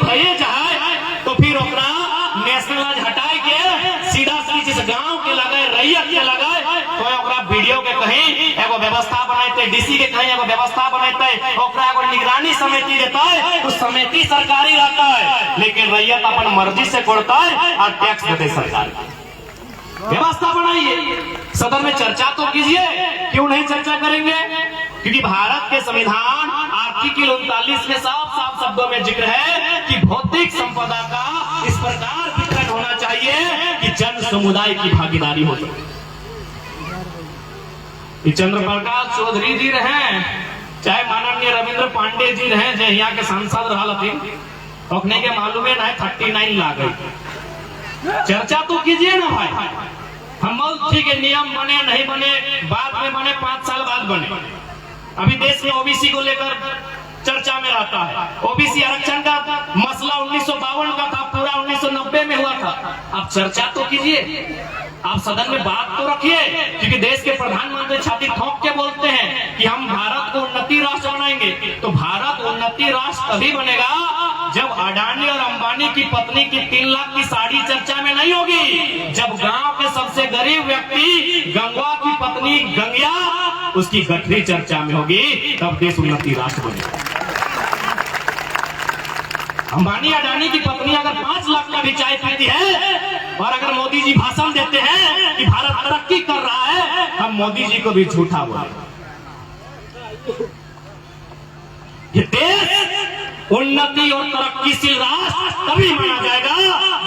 भये चाहे तो फिर ओकरा नेशनल हटाए के सीधा जिस गांव के लगे रैयत के लगे तो ओकरा वीडियो के कहीं एगो व्यवस्था बनाते, डीसी के कहीं एगो व्यवस्था बनाते, ओकरा एगो निगरानी समिति देता है, उस समिति सरकारी रहता है, लेकिन रैयत अपन मर्जी से कोड़ता है और टैक्स देते सरकार। व्यवस्था बनाइए, सदन में चर्चा तो कीजिए, क्यों नहीं चर्चा करेंगे? क्योंकि भारत के संविधान आर्टिकल 39 में साफ साफ शब्दों में जिक्र है कि भौतिक संपदा का इस प्रकार वितरण होना चाहिए कि जन समुदाय की भागीदारी हो सके। चंद्र प्रकाश चौधरी जी रहे, चाहे माननीय रविंद्र पांडे जी रहे, जो यहाँ के सांसद रहा अपने के मालूम है ना 39 ला गई। चर्चा तो कीजिए ना भाई, हम ठीक है नियम बने नहीं बने बाद में बने, 5 साल बाद बने। अभी देश में ओबीसी को लेकर चर्चा में रहता है, ओबीसी आरक्षण का मसला 1952 का था, पूरा 1990 में हुआ था। अब चर्चा तो कीजिए, आप सदन में बात तो रखिए, क्योंकि देश के प्रधानमंत्री छाती ठोक के बोलते हैं कि हम भारत को उन्नति राष्ट्र बनाएंगे। तो भारत उन्नति राष्ट्र तभी बनेगा जब अडानी और अंबानी की पत्नी की 3 लाख की साड़ी चर्चा में नहीं होगी, जब गांव के सबसे गरीब व्यक्ति गंगवा की पत्नी गंगिया उसकी गठरी चर्चा में होगी, तब देश उन्नति राष्ट्र बनेगा। अंबानी अडानी की पत्नी अगर 5 लाख का भी चाय पीती है और अगर मोदी जी भाषण देते हैं कि भारत तरक्की कर रहा है, हम मोदी जी को भी झूठा बोले। ये देश उन्नति और तरक्कीशील राष्ट्र तभी माना जाएगा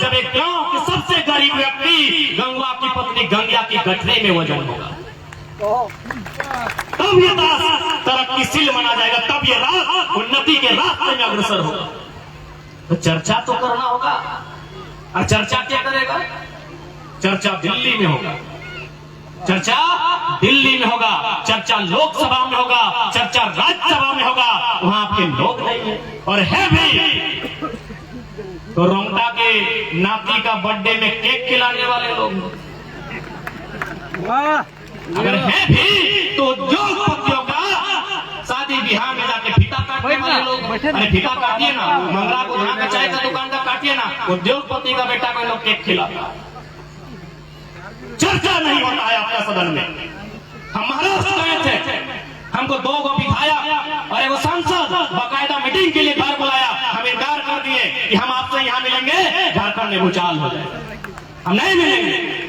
जब एक गांव के सबसे गरीब व्यक्ति गंगवा की पत्नी गंगिया की गठरी में वजन होगा, तब ये राष्ट्र तरक्कीशील माना जाएगा, तब ये राष्ट्र उन्नति के रास्ते में अग्रसर होगा। तो चर्चा तो करना होगा, और चर्चा क्या करेगा? चर्चा दिल्ली में होगा, चर्चा दिल्ली में होगा, चर्चा लोकसभा में होगा, चर्चा राज्यसभा में होगा, वहां आपके लोग नहीं है और है भी तो रोंगटा के नाती का बर्थडे में केक खिलाने वाले लोग अगर है भी तो उद्योगपतियों का शादी ब्याह में जाके फीता काटने वाले लोग, अरे फीता काटिए ना, मंगरा को यहाँ का चाय का दुकान का काटिए ना, उद्योगपति का बेटा कोई लोग केक खिलाता। चर्चा नहीं होता है आपका सदन में। हम महाराष्ट्र गए थे, हमको 2 विधायक और 1 सांसद बाकायदा मीटिंग के लिए घर बुलाया, हम इनकार कर दिए कि हम आपसे यहाँ मिलेंगे झारखंड में भूचाल हो जाए, हम नहीं मिलेंगे।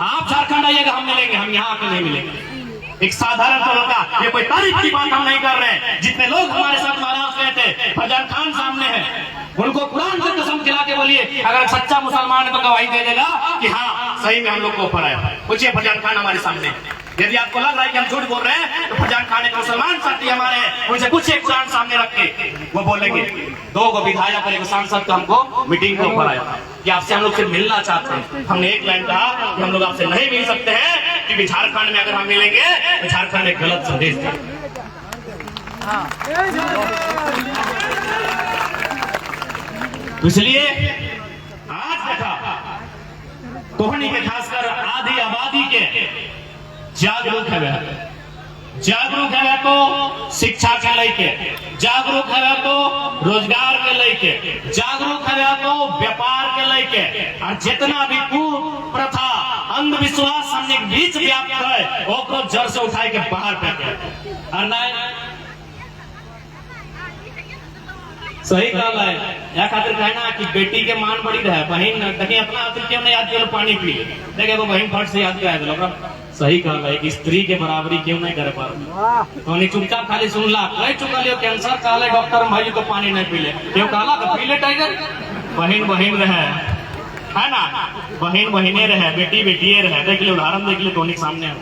आप झारखंड आइएगा हम मिलेंगे, हम यहाँ आके नहीं मिलेंगे। एक साधारण सा होगा, ये कोई तारीफ की बात हम नहीं कर रहे हैं। जितने लोग हमारे साथ महाराष्ट्र गए थे, फरजान खान सामने है, उनको कुरान की कसम खिला के बोलिए अगर सच्चा मुसलमान है तो गवाही दे देगा कि हाँ सही में हम लोग को ऑफर आया। पूछिए फरजान खान हमारे सामने, यदि आपको लग रहा है कि हम झूठ बोल रहे हैं तो फरजान खान एक मुसलमान साथी हमारे हैं, उनसे पूछिए कुरान सामने रख के, वो बोलेंगे 2 विधायक और 1 सांसद का हमको मीटिंग को ऑफर आया था कि आपसे हम लोग से मिलना चाहते हैं। हमने एक लाइन कहा कि हम लोग आपसे नहीं मिल सकते हैं क्योंकि झारखंड में अगर हम मिलेंगे तो झारखंड एक गलत संदेश देगा। तो इसलिए आज देखा कोहनी के खासकर आधी आबादी के जागरूक है, जागरूक है तो शिक्षा के लेके, जागरूक है तो रोजगार के लेके, जागरूक है तो व्यापार के लेके, और जितना भी कुप्रथा अंधविश्वास हमने बीच व्याप्त है वो जड़ से उठाए के बाहर फेंके। और नहीं सही कहला है, या खातिर कहना कि बेटी के मान बड़ी रहे, बहन देखिए अपना क्यों नहीं याद कर पानी पी देखे वो बहन फट से याद कर। सही कहला है कि स्त्री के बराबरी क्यों नहीं करे पा, तो चुपचाप खाली सुनला कह चुका लियो कैंसर कहले डॉक्टर भाई को पानी नहीं पीले, क्यों कहला तो पीले टाइगर। बहन बहन रहे है ना, बहन बहने रहे, बेटी बेटिए रहे, देख लियो उदाहरण देख लियो टोनिक सामने।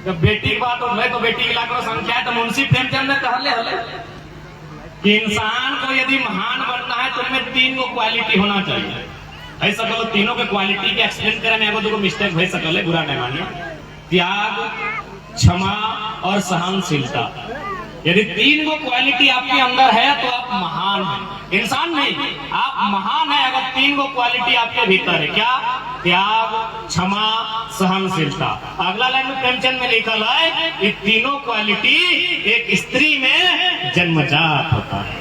जब बेटी की बात हो तो बेटी की लाखों संख्या है, तो मुंशी प्रेमचंद ने कहले हले कि इंसान को यदि महान बनना है तो उनमें 3 गो क्वालिटी होना चाहिए। ऐसा बोलो तीनों के क्वालिटी के एक्सप्लेन करे में एगो 2 मिस्टेक हो सकल है, बुरा नहीं मानिए। त्याग, क्षमा और सहनशीलता, यदि 3 गो क्वालिटी आपके अंदर है तो आप महान हैं। इंसान नहीं, आप महान है अगर 3 गो क्वालिटी आपके भीतर है। क्या? त्याग, क्षमा, सहनशीलता। अगला लाइन में प्रेमचंद में लिखल है ये तीनों क्वालिटी एक स्त्री में जन्मजात होता है।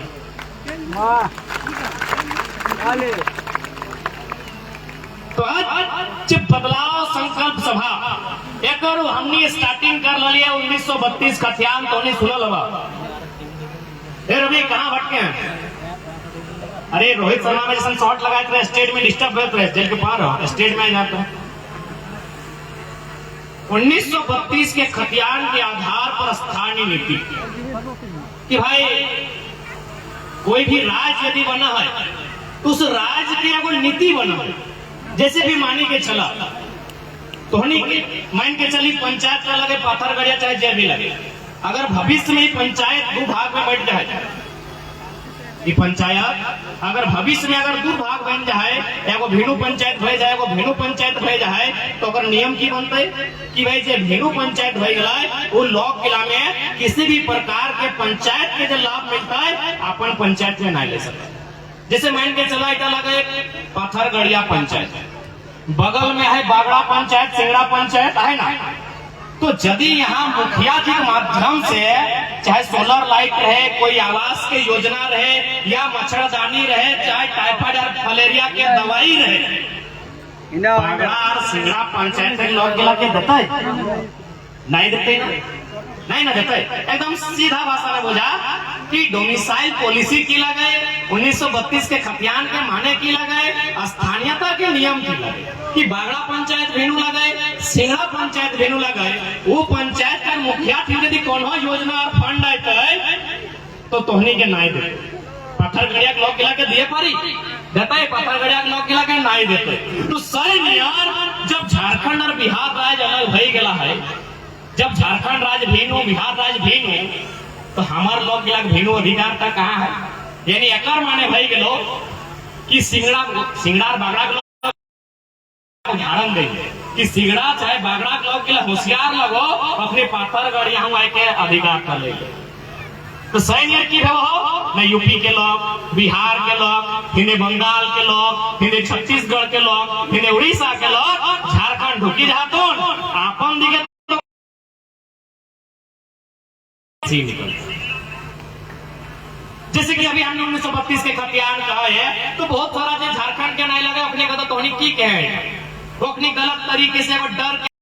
तो आज बदलाव संकल्प सभा एक हमने स्टार्टिंग कर लिया 1932 का ध्यान तो नहीं सुनल हवा। रवि कहाँ भटके हैं? अरे रोहित शर्मा में जैसे शॉट लगाए थे स्टेट में डिस्टर्ब करते रहे, जेल के पार हो स्टेट में जाता है। 1932 के खतियान के आधार पर स्थानीय नीति कि भाई कोई भी राज्य यदि बना है तो उस राज्य की एगो नीति बना है। जैसे भी मानी के चला तो मान के चली पंचायत का लगे पाथरगढ़िया चाहे जय भी लगे, अगर भविष्य में पंचायत 2 भाग में बैठ जाए, ये पंचायत अगर भविष्य में अगर 2 भाग बन जाए, एगो भेणु पंचायत भय जाए, एगो भेणु पंचायत भय जाए, तो अगर नियम की बनते कि भाई जो भेणु पंचायत भय गया वो लॉक किला में किसी भी प्रकार के पंचायत के जो लाभ मिलता है अपन पंचायत में नहीं ले सकते। जैसे मान के चला इतना लगे पाथरगढ़िया पंचायत, बगल में है बागड़ा पंचायत, सिंगड़ा पंचायत है ना, तो यदि यहाँ मुखिया जी के माध्यम से चाहे सोलर लाइट रहे, कोई आवास की योजना रहे, या मच्छरदानी रहे, चाहे टाइफाइड और मलेरिया के दवाई रहे, बागड़ा और सिंगड़ा पंचायत में लोग गिला के देता है? नहीं देते ना, नहीं ना देते। एकदम सीधा भाषा में बोझा कि डोमिसाइल पॉलिसी की लगाए 1932 के खतियान के माने की लगाए, स्थानीयता के नियम की लगाए कि बागड़ा पंचायत भेणु लगाए, सिंगड़ा पंचायत भेणु लगाए, वो पंचायत का मुखिया थी यदि कौन योजना और फंड आते है तो तोहनी के नाई देते। पाथरगढ़िया के लोग किला के दिए पारी देता है, पाथरगढ़िया के लोग किला के नाई देते। तो सही यार जब झारखंड और बिहार राज्य अलग हो गया है, जब झारखंड राज्य भिन्न हो, बिहार राज्य भिन्न हो, तो हमारे लोग किला भिन्न अधिकार तक कहाँ है? यानी एकर माने भाई के लोग कि सिंगड़ा बागड़ा के लोग उदाहरण देंगे कि सिंगड़ा चाहे बागड़ा के लोग के लिए होशियार लगो अपने पाथरगढ़िया हम आए के अधिकार कर लेंगे। तो सही की हो न यूपी के लोग, बिहार के लोग, हिंदे बंगाल के लोग, हिंदे छत्तीसगढ़ के लोग, हिंदे उड़ीसा के लोग झारखंड ढुकी जातो आपन दिखे जैसे कि अभी हमने 1932 के खतियान कहा है तो बहुत सारा जो झारखंड के नहीं लगे अपने का तो की कहे वो अपनी गलत तरीके से वो डर